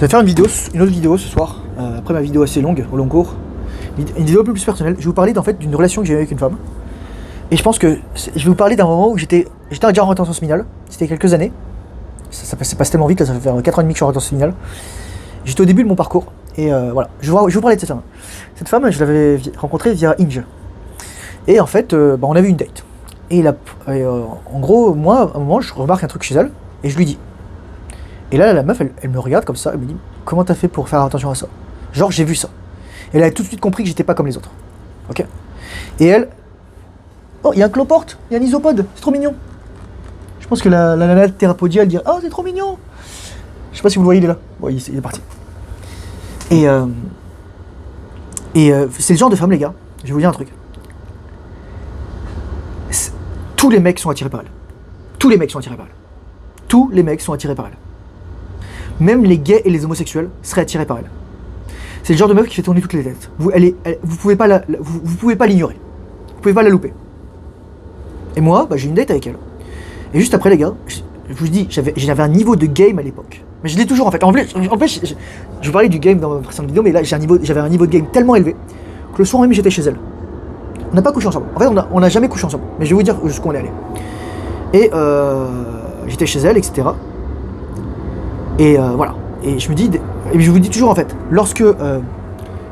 vais faire une autre vidéo ce soir, après ma vidéo assez longue, au long cours. Une vidéo un peu plus personnelle. Je vais vous parler en fait d'une relation que j'ai eue avec une femme. Et je pense que je vais vous parler d'un moment où j'étais déjà en rétention séminale. C'était quelques années. Ça passe tellement vite, là, ça fait 4 ans et demi que je suis en rétention séminale. J'étais au début de mon parcours. Et voilà, je vais vous parler de cette femme. Cette femme, je l'avais rencontrée via Hinge. Et en fait, on avait une date. Et en gros, moi, à un moment, je remarque un truc chez elle. Et je lui dis. Et là, la meuf, elle me regarde comme ça. Elle me dit, comment t'as fait pour faire attention à ça? Genre, j'ai vu ça. Et elle a tout de suite compris que j'étais pas comme les autres. Ok. Et elle... Oh, il y a un cloporte, il y a un isopode, c'est trop mignon. Je pense que la nana de Thérapodia, elle dit, oh, c'est trop mignon. Je sais pas si vous le voyez, il est là. Bon, il est parti. Et c'est le genre de femme, les gars. Je vais vous dire un truc. Tous les mecs sont attirés par elle. Tous les mecs sont attirés par elle. Tous les mecs sont attirés par elle. Même les gays et les homosexuels seraient attirés par elle. C'est le genre de meuf qui fait tourner toutes les têtes. Vous pouvez pas l'ignorer. Vous pouvez pas la louper. Et moi, j'ai une date avec elle. Et juste après, les gars, je vous dis, j'avais un niveau de game à l'époque. Mais je l'ai toujours en fait. En fait, je vous parlais du game dans ma précédente vidéo, mais là, j'avais un niveau de game tellement élevé que le soir même, j'étais chez elle. On n'a pas couché ensemble. En fait, on n'a jamais couché ensemble. Mais je vais vous dire jusqu'où on est allé. Et j'étais chez elle, etc. Et voilà. Et je me dis, et je vous dis toujours en fait, lorsque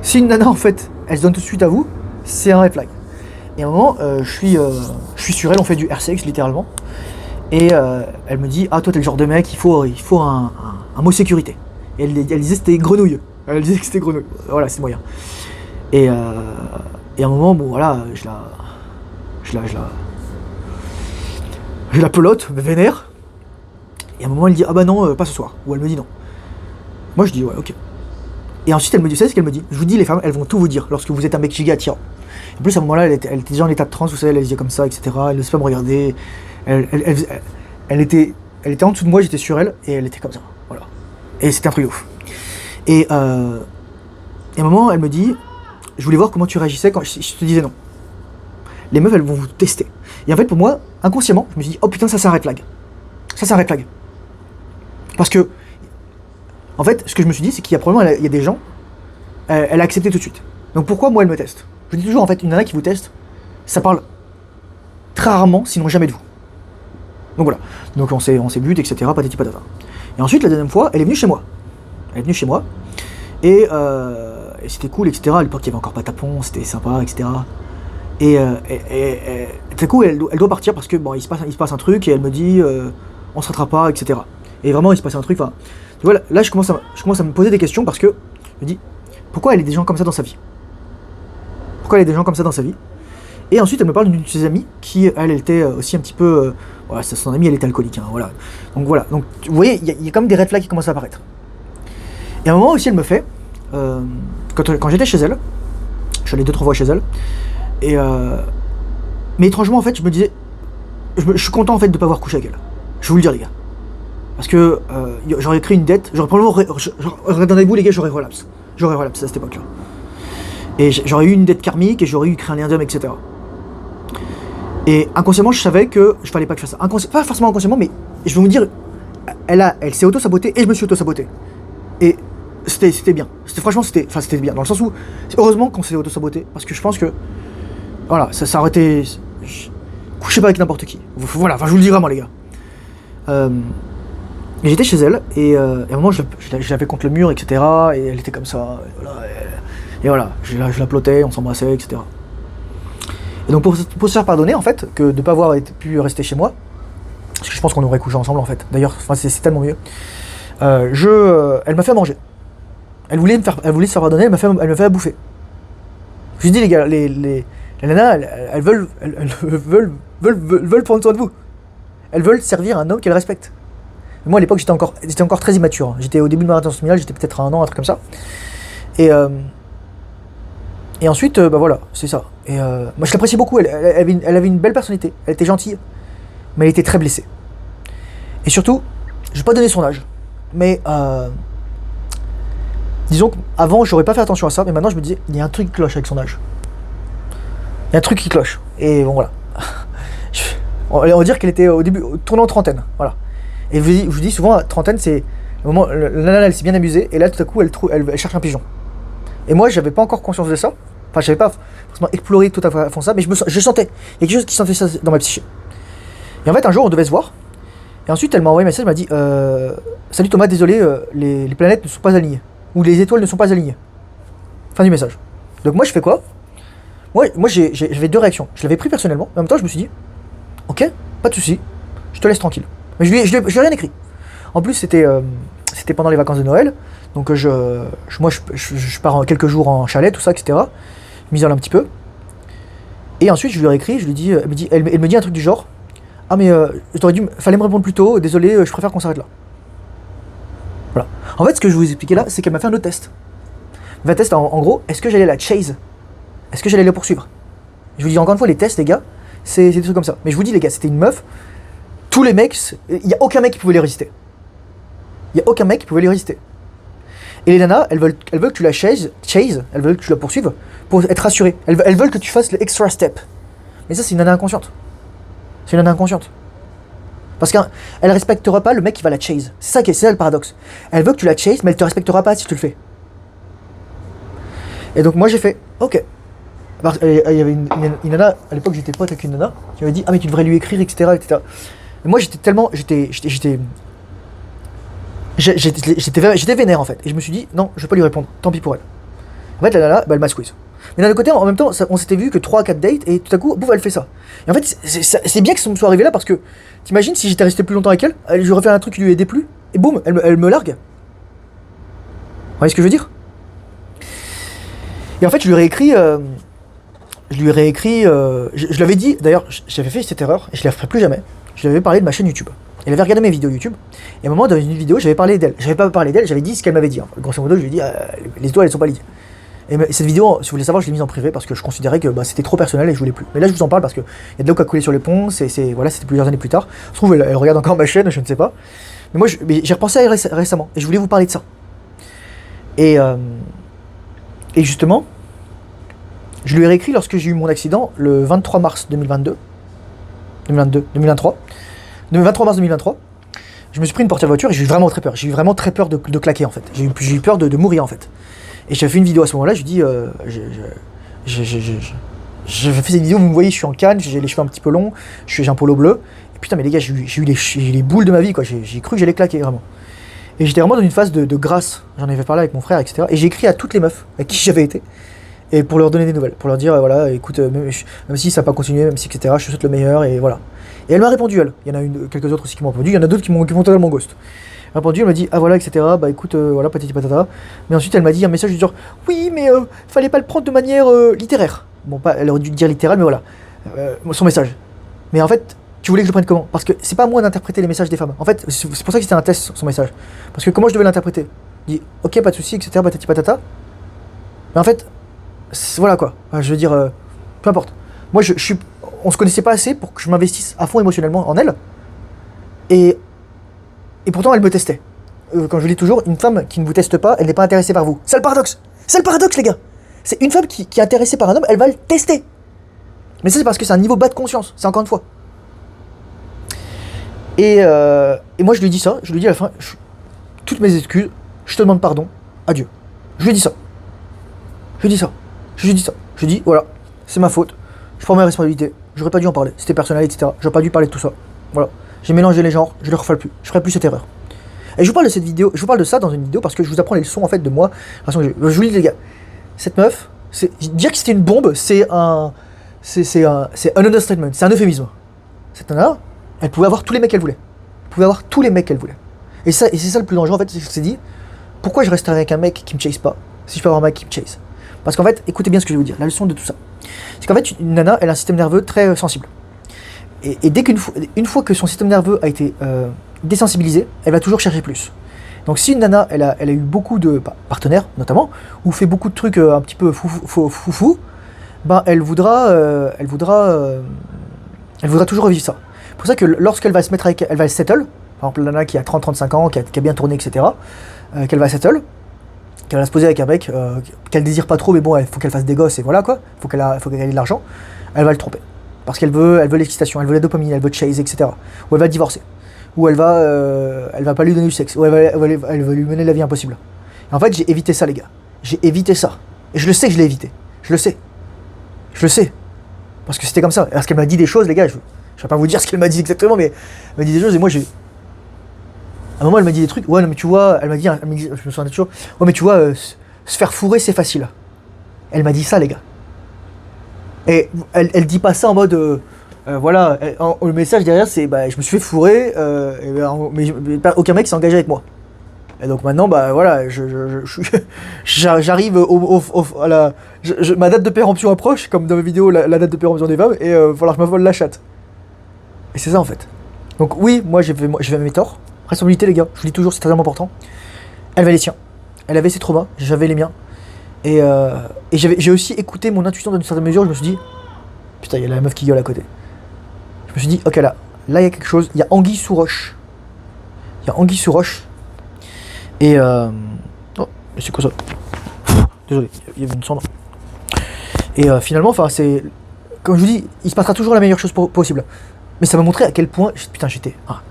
si une nana en fait, elle se donne tout de suite à vous, c'est un red flag. Et à un moment, je suis sur elle, on fait du R-sex littéralement. Et elle me dit, ah toi t'es le genre de mec, il faut un mot sécurité. Et elle disait c'était grenouille. Elle disait que c'était grenouille. Voilà, c'est moyen. Et à un moment, bon voilà, je la pelote, vénère. Et à un moment, elle dit, ah bah non, pas ce soir. Ou elle me dit non. Moi, je dis, ouais, ok. Et ensuite, elle me dit, vous savez ce qu'elle me dit? Je vous dis, les femmes, elles vont tout vous dire lorsque vous êtes un mec giga attirant. En plus, à ce moment-là, elle était déjà en état de transe, vous savez, elle disait comme ça, etc. Elle ne sait pas me regarder. Elle était en dessous de moi, j'étais sur elle, et elle était comme ça. Voilà. Et c'était un truc de ouf. Et à un moment, elle me dit, je voulais voir comment tu réagissais quand je te disais non. Les meufs, elles vont vous tester. Et en fait, pour moi, inconsciemment, je me suis dit, oh putain, ça c'est un red flag. Ça c'est un red flag. Parce que, en fait, ce que je me suis dit, c'est qu'il y a probablement il y a des gens, elle a accepté tout de suite. Donc pourquoi moi elle me teste? Je dis toujours, en fait, une nana qui vous teste, ça parle très rarement, sinon jamais de vous. Donc voilà. Donc on s'est but, etc. Patati patata. Et ensuite, la deuxième fois, elle est venue chez moi. Et c'était cool, etc. À l'époque, il y avait encore pas tapon, c'était sympa, etc. Et tout à coup, elle doit partir parce que bon, il se passe un truc et elle me dit, on se rattrape pas, etc. Et vraiment, il se passe un truc. Enfin, tu vois, là, je commence à me poser des questions parce que je me dis, pourquoi elle a des gens comme ça dans sa vie? Pourquoi elle a des gens comme ça dans sa vie? Et ensuite, elle me parle d'une de ses amies qui, elle était aussi un petit peu, voilà, son amie, elle était alcoolique, hein, voilà. Donc voilà. Donc vous voyez, il y a quand même des red flags qui commencent à apparaître. Et à un moment aussi, elle me fait, quand j'étais chez elle, je suis allé 2-3 fois chez elle, et mais étrangement, en fait, je me disais, je suis content en fait de pas avoir couché avec elle. Je vais vous le dire, les gars. Parce que j'aurais créé une dette, j'aurais probablement, regardez-vous les gars, j'aurais relapse à cette époque-là. Et j'aurais eu une dette karmique et j'aurais eu créé un lien d'homme, etc. Et inconsciemment, je savais que je fallait pas que je fasse ça. Pas forcément inconsciemment, mais je vais vous dire, elle s'est auto-sabotée et je me suis auto-saboté. Et c'était bien. C'était bien. Dans le sens où, heureusement qu'on s'est auto-saboté. Parce que je pense que, voilà, ça aurait été. Couchez pas avec n'importe qui. Voilà, enfin, je vous le dis vraiment, les gars. Et j'étais chez elle et à un moment, je l'avais contre le mur, etc. Et elle était comme ça. Et voilà, je la plottais, on s'embrassait, etc. Et donc pour se faire pardonner, en fait, que de ne pas avoir pu rester chez moi, parce que je pense qu'on aurait couché ensemble, en fait. D'ailleurs, c'est tellement mieux. Elle m'a fait à manger. Elle voulait se faire pardonner, elle m'a fait à bouffer. Je lui ai dit, les gars, les nanas, elles veulent prendre soin de vous. Elles veulent servir un homme qu'elles respectent. Moi, à l'époque, j'étais encore très immature. Hein. J'étais au début de ma rétention séminale, j'étais peut-être à 1 an, un truc comme ça. Et ensuite, voilà, c'est ça. Et moi, je l'appréciais beaucoup. Elle avait une belle personnalité. Elle était gentille, mais elle était très blessée. Et surtout, je vais pas donner son âge, mais disons qu'avant, j'aurais pas fait attention à ça, mais maintenant, je me disais, il y a un truc qui cloche avec son âge. Il y a un truc qui cloche. Et bon, voilà. On va dire qu'elle était au début, tournant trentaine, voilà. Et je vous dis souvent, trentaine, c'est Au moment, la nana, elle s'est bien amusée, et là, tout à coup, elle cherche un pigeon. Et moi, j'avais pas encore conscience de ça. Enfin, j'avais pas forcément exploré tout à fond ça, mais je sentais. Il y a quelque chose qui sentait ça dans ma psyché. Et en fait, un jour, on devait se voir. Et ensuite, elle m'a envoyé un message, elle m'a dit Salut Thomas, désolé, les planètes ne sont pas alignées. Ou les étoiles ne sont pas alignées. Fin du message. Donc, moi, je fais quoi? Moi j'avais deux réactions. Je l'avais pris personnellement. En même temps, je me suis dit Ok, pas de soucis, je te laisse tranquille. Mais je lui ai rien écrit. En plus, c'était pendant les vacances de Noël. Donc, moi, je pars quelques jours en chalet, tout ça, etc. Je m'isole un petit peu. Et ensuite, je lui ai écrit, je lui dis, elle me dit un truc du genre Ah, mais fallait me répondre plus tôt, désolé, je préfère qu'on s'arrête là. Voilà. En fait, ce que je vous expliquais là, c'est qu'elle m'a fait un autre test. Elle m'a fait un test en gros, est-ce que j'allais la chase? Est-ce que j'allais la poursuivre? Je vous dis encore une fois, les tests, les gars, c'est des trucs comme ça. Mais je vous dis, les gars, c'était une meuf. Tous les mecs, il n'y a aucun mec qui pouvait les résister. Il n'y a aucun mec qui pouvait les résister. Et les nanas, elles veulent que tu la chase, elles veulent que tu la poursuives pour être rassurée. Elles veulent que tu fasses le extra step. Mais ça, c'est une nana inconsciente. C'est une nana inconsciente. Parce qu'elle respectera pas le mec qui va la chase. C'est ça le paradoxe. Elle veut que tu la chases, mais elle te respectera pas si tu le fais. Et donc moi j'ai fait, ok. Il y avait une nana, à l'époque j'étais pote avec une nana, qui m'avait dit ah mais tu devrais lui écrire, etc. etc. Et moi j'étais vénère en fait. Et je me suis dit non, je vais pas lui répondre, tant pis pour elle. En fait la nana, elle m'a squeeze. Mais d'un autre côté, en même temps, on s'était vu que 3-4 dates, et tout à coup, bouf, elle fait ça. Et en fait, c'est bien que ça me soit arrivé là, parce que, t'imagines si j'étais resté plus longtemps avec elle, j'aurais fait un truc qui lui aidait plus, et boum, elle me largue. Vous voyez ce que je veux dire? Et en fait, je lui ai réécrit, je l'avais dit, d'ailleurs, j'avais fait cette erreur, et je la ferai plus jamais. Je lui avais parlé de ma chaîne YouTube. Elle avait regardé mes vidéos YouTube, et à un moment, dans une vidéo, j'avais parlé d'elle. J'avais pas parlé d'elle, j'avais dit ce qu'elle m'avait dit. Enfin, grosso modo, je lui ai dit, les étoiles, elles sont pas liées. Et cette vidéo, si vous voulez savoir, je l'ai mise en privé parce que je considérais que c'était trop personnel et je voulais plus. Mais là, je vous en parle parce qu'il y a de l'eau qui a coulé sur les ponts, voilà, c'était plusieurs années plus tard. Je trouve elle regarde encore ma chaîne, je ne sais pas. Mais moi, j'ai repensé à elle récemment, et je voulais vous parler de ça. Et justement, je lui ai réécrit lorsque j'ai eu mon accident le 23 mars 2023. Le 23 mars 2023, je me suis pris une portière de voiture et j'ai eu vraiment très peur. J'ai eu vraiment très peur de claquer en fait. J'ai eu peur de mourir en fait. Et j'avais fait une vidéo à ce moment-là, je dis, j'ai fait cette vidéo, vous me voyez, je suis en canne, j'ai les cheveux un petit peu longs, j'ai un polo bleu. Et putain, mais les gars, j'ai eu les boules de ma vie, quoi. J'ai cru que j'allais claquer, vraiment. Et j'étais vraiment dans une phase de grâce. J'en avais parlé avec mon frère, etc. Et j'ai écrit à toutes les meufs avec qui j'avais été, et pour leur donner des nouvelles, pour leur dire, voilà, écoute, même si ça n'a pas continué, même si, etc., je te souhaite le meilleur, et voilà. Et elle m'a répondu, elle. Il y en a quelques autres aussi qui m'ont répondu, il y en a d'autres qui m'ont totalement ghost. Répondu, elle m'a dit ah voilà, etc. Bah écoute, voilà, patati patata. Mais ensuite elle m'a dit un message du genre oui, mais fallait pas le prendre de manière littéraire. Bon, pas, elle aurait dû dire littéral, mais voilà, son message. Mais en fait, tu voulais que je le prenne comment? Parce que c'est pas à moi d'interpréter les messages des femmes. En fait, c'est pour ça que c'était un test, son message. Parce que comment je devais l'interpréter? Je dis ok, pas de souci, etc. Patati patata. Mais en fait, voilà quoi. Enfin, je veux dire, peu importe. Moi, on se connaissait pas assez pour que je m'investisse à fond émotionnellement en elle. Et pourtant, elle me testait. Comme je le dis toujours, une femme qui ne vous teste pas, elle n'est pas intéressée par vous. C'est le paradoxe. C'est le paradoxe, les gars. C'est une femme qui est intéressée par un homme, elle va le tester. Mais ça, c'est parce que c'est un niveau bas de conscience. C'est encore une fois. Et moi, je lui dis ça. Je lui dis à la fin, toutes mes excuses, je te demande pardon. Adieu. Je lui dis ça. Je lui dis ça. Je lui dis ça. Je lui dis, voilà, c'est ma faute. Je prends mes responsabilités. J'aurais pas dû en parler. C'était personnel, etc. J'aurais pas dû parler de tout ça. Voilà. J'ai mélangé les genres, je ne le referai plus. Je ferai plus cette erreur. Et je vous parle de cette vidéo, je vous parle de ça dans une vidéo parce que je vous apprends les leçons en fait de moi. Je vous dis les gars, cette meuf, dire que c'était une bombe, c'est un understatement, c'est un euphémisme. Cette nana, elle pouvait avoir tous les mecs qu'elle voulait. Elle pouvait avoir tous les mecs qu'elle voulait. Et c'est ça le plus dangereux en fait, c'est que c'est dit, pourquoi je reste avec un mec qui me chase pas, si je peux avoir un mec qui me chase? Parce qu'en fait, écoutez bien ce que je vais vous dire, la leçon de tout ça. C'est qu'en fait, une nana, elle a un système nerveux très sensible. Et dès une fois que son système nerveux a été désensibilisé, elle va toujours chercher plus. Donc si une nana, elle a eu beaucoup de partenaires, notamment, ou fait beaucoup de trucs un petit peu fou, ben elle voudra toujours revivre ça. C'est pour ça que lorsqu'elle va se mettre avec, elle va settle, par exemple la nana qui a 30-35 ans, qui a bien tourné, etc., qu'elle va settle, qu'elle va se poser avec un mec qu'elle désire pas trop, mais bon, il faut qu'elle fasse des gosses, et voilà quoi, faut qu'elle ait de l'argent, elle va le tromper. Parce qu'elle veut l'excitation, elle veut la dopamine, elle veut chase, etc. Ou elle va divorcer. où elle va pas lui donner du sexe, où elle va lui mener la vie impossible. Et en fait, j'ai évité ça, les gars. J'ai évité ça. Et je le sais que je l'ai évité. Je le sais. Je le sais. Parce que c'était comme ça. Parce qu'elle m'a dit des choses, les gars, je vais pas vous dire ce qu'elle m'a dit exactement, mais elle m'a dit des choses et moi j'ai. À un moment, elle m'a dit des trucs. Ouais, non, mais tu vois, elle m'a dit, je me souviens toujours. Ouais, mais tu vois, se faire fourrer, c'est facile. Elle m'a dit ça, les gars. Et elle dit pas ça en mode. Voilà, le message derrière, c'est bah, je me suis fait fourrer, mais aucun mec s'est engagé avec moi. Et donc maintenant, bah voilà, j'arrive à la. Ma date de péremption approche, comme dans ma vidéo, la date de péremption des femmes, et il va falloir que je m'envole la chatte. Et c'est ça en fait. Donc oui, moi j'ai fait mes torts. Responsabilité, les gars, je vous dis toujours, c'est très important. Elle avait les siens. Elle avait ses traumas, j'avais les miens. Et j'ai aussi écouté mon intuition dans une certaine mesure, je me suis dit, putain, il y a la meuf qui gueule à côté. Je me suis dit, ok, là il y a quelque chose, il y a anguille sous roche. Il y a anguille sous roche. Et oh, mais c'est quoi ça? Désolé, il y avait une cendre. Et finalement, enfin, c'est. Comme je vous dis, il se passera toujours la meilleure chose possible. Mais ça m'a montré à quel point. Putain, j'étais. Ah,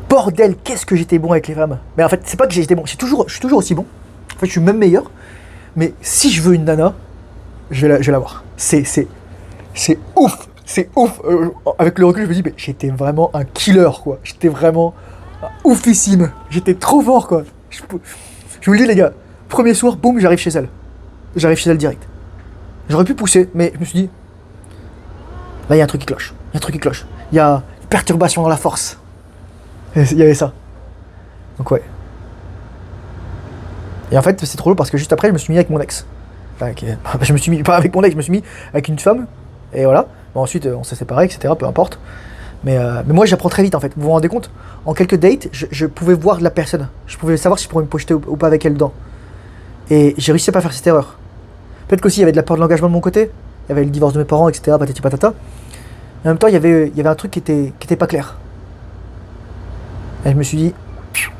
bordel, qu'est-ce que j'étais bon avec les femmes. Mais en fait, c'est pas que j'étais bon, je suis toujours aussi bon. En fait, je suis même meilleur. Mais si je veux une nana, je vais la voir. C'est ouf. C'est ouf. Avec le recul, je me dis, mais j'étais vraiment un killer, quoi. J'étais vraiment oufissime. J'étais trop fort, quoi. Je vous le dis, les gars. Premier soir, boum, j'arrive chez elle. J'arrive chez elle direct. J'aurais pu pousser, mais je me suis dit, là, il y a un truc qui cloche. Il y a un truc qui cloche. Il y a une perturbation dans la force. Il y avait ça. Donc, ouais. Et en fait, c'est trop lourd parce que juste après, je me suis mis avec mon ex. Enfin, je me suis mis, pas avec mon ex, je me suis mis avec une femme. Et voilà. Bon, ensuite, on s'est séparés, etc. Peu importe. Mais moi, j'apprends très vite, en fait. Vous vous rendez compte? En quelques dates, je pouvais voir la personne. Je pouvais savoir si je pourrais me projeter ou pas avec elle dedans. Et j'ai réussi à pas faire cette erreur. Peut-être qu'aussi, il y avait de la peur de l'engagement de mon côté. Il y avait le divorce de mes parents, etc. Patati patata. Et en même temps, il y avait un truc qui était pas clair. Et je me suis dit, faut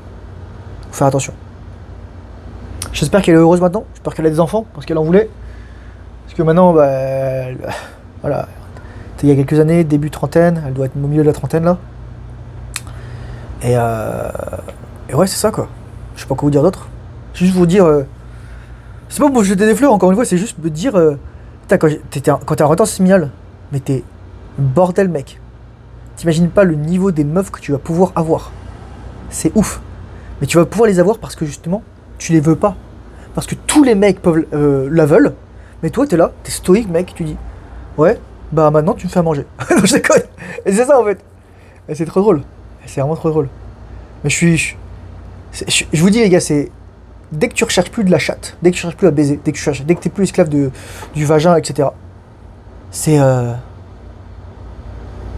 faire attention. J'espère qu'elle est heureuse maintenant. J'espère qu'elle a des enfants, parce qu'elle en voulait. Parce que maintenant, bah, voilà. C'était il y a quelques années, début trentaine. Elle doit être au milieu de la trentaine, là. Et ouais, c'est ça, quoi. Je sais pas quoi vous dire d'autre. Juste vous dire... c'est pas pour jeter des fleurs, encore une fois, c'est juste me dire... putain, quand t'es en retard séminal, mais t'es... Bordel, mec. T'imagines pas le niveau des meufs que tu vas pouvoir avoir. C'est ouf. Mais tu vas pouvoir les avoir parce que, justement, tu les veux pas. Parce que tous les mecs la veulent. Mais toi, t'es là, t'es stoïque, mec, tu dis... Ouais, bah maintenant, tu me fais à manger. Non, je déconne. Et c'est ça, en fait. Et c'est trop drôle. C'est vraiment trop drôle. Mais je vous dis, les gars, c'est... Dès que tu recherches plus de la chatte, dès que tu cherches plus à baiser, dès que t'es plus esclave du vagin, etc. C'est...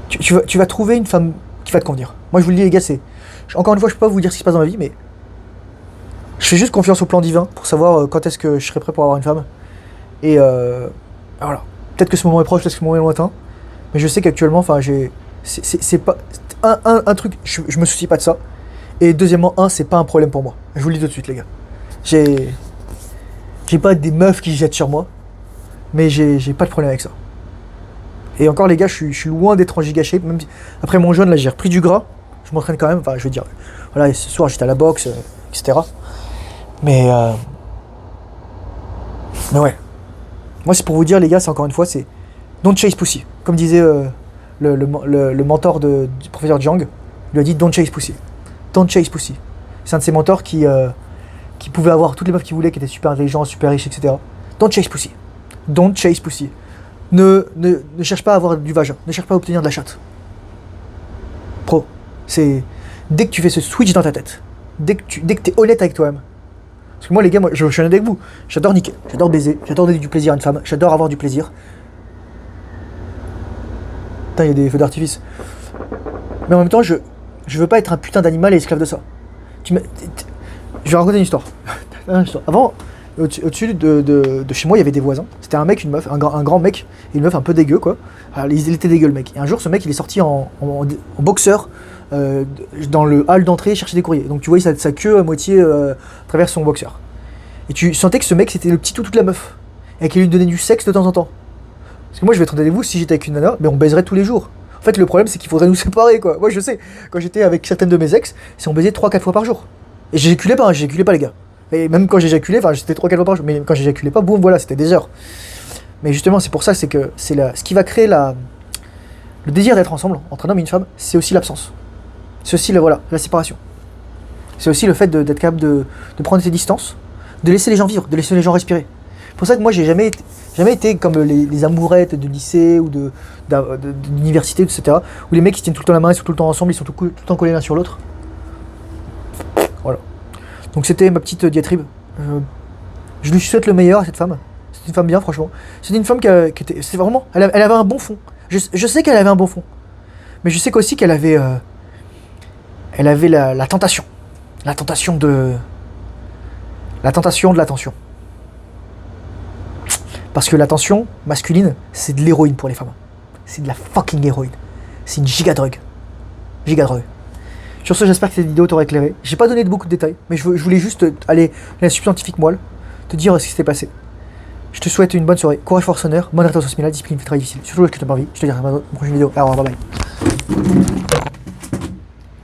Tu vas trouver une femme qui va te convenir. Moi, je vous le dis, les gars, c'est... Encore une fois, je peux pas vous dire ce qui se passe dans ma vie, mais... Je fais juste confiance au plan divin pour savoir quand est-ce que je serai prêt pour avoir une femme. Et voilà. Peut-être que ce moment est proche, peut-être que ce moment est lointain. Mais je sais qu'actuellement, enfin, c'est pas... Un truc, je me soucie pas de ça. Et deuxièmement, c'est pas un problème pour moi. Je vous le dis tout de suite, les gars. J'ai pas des meufs qui jettent sur moi. Mais j'ai pas de problème avec ça. Et encore, les gars, je suis loin d'être en giga shape. Même si, après mon jeûne, là, j'ai repris du gras. Je m'entraîne quand même. Enfin, je veux dire, voilà, ce soir, j'étais à la boxe, etc. Mais ouais. Moi, c'est pour vous dire, les gars, c'est encore une fois, c'est don't chase pussy. Comme disait le mentor du professeur Jiang, il lui a dit don't chase pussy. Don't chase pussy. C'est un de ses mentors qui pouvait avoir toutes les meufs qu'il voulait, qui étaient super intelligents, super riches, etc. Don't chase pussy. Don't chase pussy. Ne cherche pas à avoir du vagin. Ne cherche pas à obtenir de la chatte. Pro. C'est dès que tu fais ce switch dans ta tête, dès que t'es honnête avec toi-même. Parce que moi, les gars, je suis honnête avec vous. J'adore niquer, j'adore baiser, j'adore donner du plaisir à une femme, j'adore avoir du plaisir. Putain, il y a des feux d'artifice. Mais en même temps, je veux pas être un putain d'animal et esclave de ça. Je vais raconter une histoire. Avant, au-dessus de chez moi, il y avait des voisins. C'était un mec, une meuf, un grand mec et une meuf un peu dégueu, quoi. Alors, il était dégueu, le mec. Et un jour, ce mec, il est sorti en boxeur dans le hall d'entrée chercher des courriers. Donc tu vois, sa queue à moitié à travers son boxeur. Et tu sentais que ce mec, c'était le petit toutou de la meuf. Et qu'il lui donnait du sexe de temps en temps. Parce que moi, je vais être honnête avec vous, si j'étais avec une nana, on baiserait tous les jours. En fait, le problème, c'est qu'il faudrait nous séparer, quoi. Moi, je sais, quand j'étais avec certaines de mes ex, c'est on baisait 3-4 fois par jour. Et j'éjaculais pas, les gars. Et même quand j'éjaculais, enfin, j'étais 3-4 fois par jour. Mais quand j'éjaculais pas, boum, voilà, c'était des heures. Mais justement, c'est pour ça, c'est que ce qui va créer le désir d'être ensemble, entre un homme et une femme, c'est aussi l'absence. C'est aussi la séparation. C'est aussi le fait d'être capable de prendre ses distances, de laisser les gens vivre, de laisser les gens respirer. C'est pour ça que moi, j'ai jamais été comme les amourettes de lycée ou d'université, etc. Où les mecs ils se tiennent tout le temps la main, ils sont tout le temps ensemble, ils sont tout le temps collés l'un sur l'autre. Voilà. Donc c'était ma petite diatribe. Je lui souhaite le meilleur à cette femme. C'est une femme bien, franchement. C'est une femme qui était. C'est vraiment. Elle avait un bon fond. Je sais qu'elle avait un bon fond. Mais je sais qu'aussi qu'elle avait. Elle avait la tentation. La tentation de. La tentation de l'attention. Parce que l'attention masculine, c'est de l'héroïne pour les femmes. C'est de la fucking héroïne. C'est une giga-drogue. Giga-drogue. Sur ce, j'espère que cette vidéo t'aura éclairé. J'ai pas donné beaucoup de détails, mais je voulais juste aller la subscientifique moelle, te dire ce qui s'est passé. Je te souhaite une bonne soirée. Courage, force, honneur, bonne rétention, discipline, fait très difficile. Surtout que tu n'as pas envie. Je te dirai dans une prochaine vidéo. Alors, bye bye.